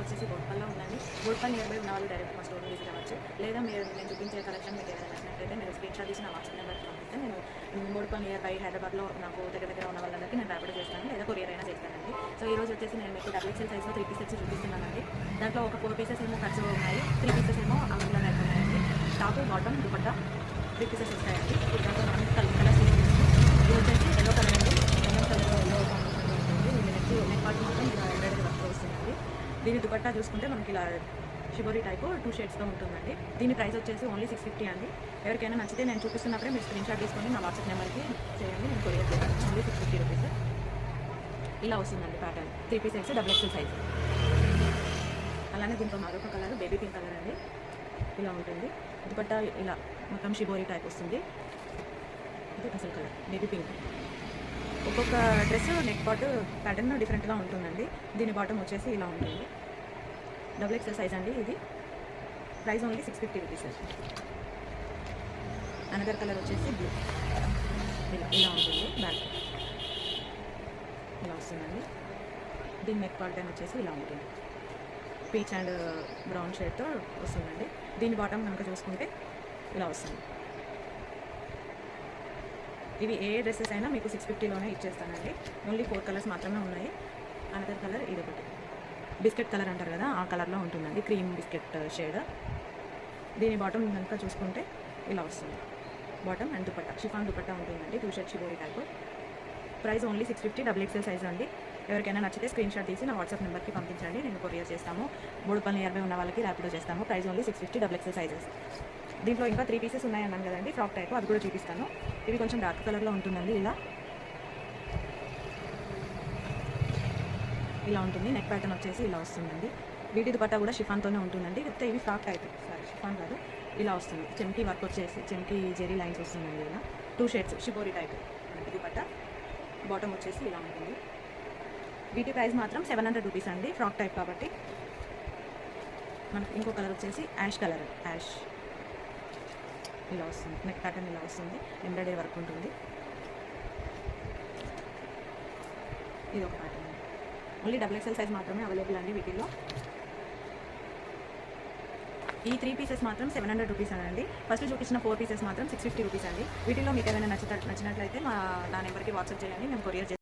వచ్చేసి బోడుపల్లో ఉందండి. Boduppal near by ఉన్న వాళ్ళు డైరెక్ట్ మా స్టోర్ విజిట్ అవ్వచ్చు. లేదా నేను చూపించే కలెక్షన్ మీకు ఏదైనా నచ్చినట్లయితే మీరు స్క్రీన్ షాట్ తీసి నా వాట్సాప్ నెంబర్కి పంపిస్తే నేను బోడుపల్లి నియర్ బై హైదరాబాద్లో నాకు దగ్గర ఉన్న వాళ్ళందరికీ నేను ర్యాపిడో చేస్తాను, లేదా కొరియర్ అయినా చేస్తానండి. సో ఈ రోజు వచ్చేసి నేను మీకు డబుల్ సైజ్లో 3 పీసెస్ చూపిస్తున్నానండి. దాంట్లో ఒక 4 పీసెస్ ఏమో ఖర్చు ఉన్నాయి, 3 పీసెస్ ఏమో అందులోనే అయిపోయినాయండి. టాప్ బాటమ్ దుపట్టా 3 పీసెస్ వస్తాయండి. దాంట్లో మనం కలర్స్ ఇది వచ్చేసి ఎల్లో కలర్ అండి. ఎల్లో కలర్ ఎల్లో కాంబినేషన్లో ఉంటుంది. నెక్ పార్ట్ మాత్రం ఇలా ఎంబ్రాయిడరీ వర్క్లో వస్తుందండి. దీని దుపట్టా చూసుకుంటే మనకి ఇలా షిబోరీ టైపు 2 షేడ్స్తో ఉంటుందండి. దీని ప్రైస్ వచ్చేసి ఓన్లీ 650 అండి. ఎవరికైనా నచ్చితే నేను చూపిస్తున్నప్పుడే మీరు స్క్రీన్ షాట్ తీసుకొని నా వాట్సాప్ నెంబర్కి చేయండి, నేను కొరియర్ చేస్తాను. Only 650 rupees. ఇలా వస్తుందండి ప్యాటర్న్. 3 pieces XXL size. అలానే దీంట్లో మరొక కలర్ బేబీ పింక్ కలర్ అండి. ఇలా ఉంటుంది. దుపట్టా ఇలా మొత్తం షిబోరీ టైప్ వస్తుంది. ఇది అసలు కలర్ బేబీ పింక్. ఒక్కొక్క డ్రెస్ నెక్ పార్ట్ ప్యాటర్న్ డిఫరెంట్గా ఉంటుందండి. దీని బాటమ్ వచ్చేసి ఇలా ఉంటుంది. XXL సైజ్ అండి. ఇది price only 650 rupees. Another colour వచ్చేసి బ్లూ. ఇలా ఉంటుంది. బ్యాక్ ఇలా వస్తుందండి. దీని నెక్ పార్ట్ వచ్చేసి ఇలా ఉంటుంది. పీచ్ అండ్ బ్రౌన్ షేడ్తో వస్తుందండి. దీని బాటమ్ కనుక చూసుకుంటే ఇలా వస్తుంది. ఇవి ఏ డ్రెస్సెస్ అయినా మీకు 650లోనే ఇచ్చేస్తానండి. ఓన్లీ 4 కలర్స్ మాత్రమే ఉన్నాయి. అనదర్ కలర్ ఇది ఒకటి బిస్కెట్ కలర్ అంటారు కదా, ఆ కలర్లో ఉంటుందండి. Cream biscuit shade. దీని బాటమ్ కనుక చూసుకుంటే ఇలా వస్తుంది. Bottom and dupatta chiffon dupatta ఉంటుందండి. 2 shade shibori type. Price only 650 XXL size అండి. ఎవరికైనా నచ్చితే స్క్రీన్ షాట్ తీసి నా వాట్సాప్ నెంబర్కి పంపించండి, నేను కొరియర్ చేస్తాము. బోడుపల్లి నియర్ బై ఉన్న వాళ్ళకి ర్యాపిడో చేస్తాము. Price only 650 XXL sizes. దీంట్లో ఇంకా 3 పీసెస్ ఉన్నాయన్నాను కదండి, ఫ్రాక్ టైప్. అది కూడా చూపిస్తాను. ఇవి కొంచెం డార్క్ కలర్లో ఉంటుందండి. ఇలా ఉంటుంది. నెక్ ప్యాటర్న్ వచ్చేసి ఇలా వస్తుందండి. వీటి దుపట్టా కూడా షిఫాన్తోనే ఉంటుందండి. అయితే ఇవి ఫ్రాక్ టైప్, సారీ షిఫాన్ కాదు. ఇలా వస్తుంది. చెమ్కీ వర్క్ వచ్చేసి చెమ్కీ జెరీ లైన్స్ వస్తుందండి. ఇలా 2 shades shibori type dupatta. Bottom వచ్చేసి ఇలా ఉంటుంది. వీటి ప్రైస్ మాత్రం 700 రూపీస్ అండి, ఫ్రాక్ టైప్ కాబట్టి. మనకి ఇంకో కలర్ వచ్చేసి యాష్ కలర్. యాష్ ఇలా వస్తుంది. నెక్ ప్యాటర్న్ ఇలా వస్తుంది. ఎంబ్రాయిడరీ వర్క్ ఉంటుంది. ఇది ఒక ప్యాటర్న్. ఓన్లీ XXL సైజ్ మాత్రమే అవైలబుల్ అండి వీటిల్లో. ఈ 3 పీసెస్ మాత్రం 700 రూపీస్ అండి. ఫస్ట్ చూపించిన 4 పీసెస్ మాత్రం 650 రూపీస్ అండి. వీటిలో మీకు ఏమైనా నచ్చినట్లయితే నా నెంబర్కి వాట్సాప్ చేయండి, నేను కొరియర్ చేస్తాను.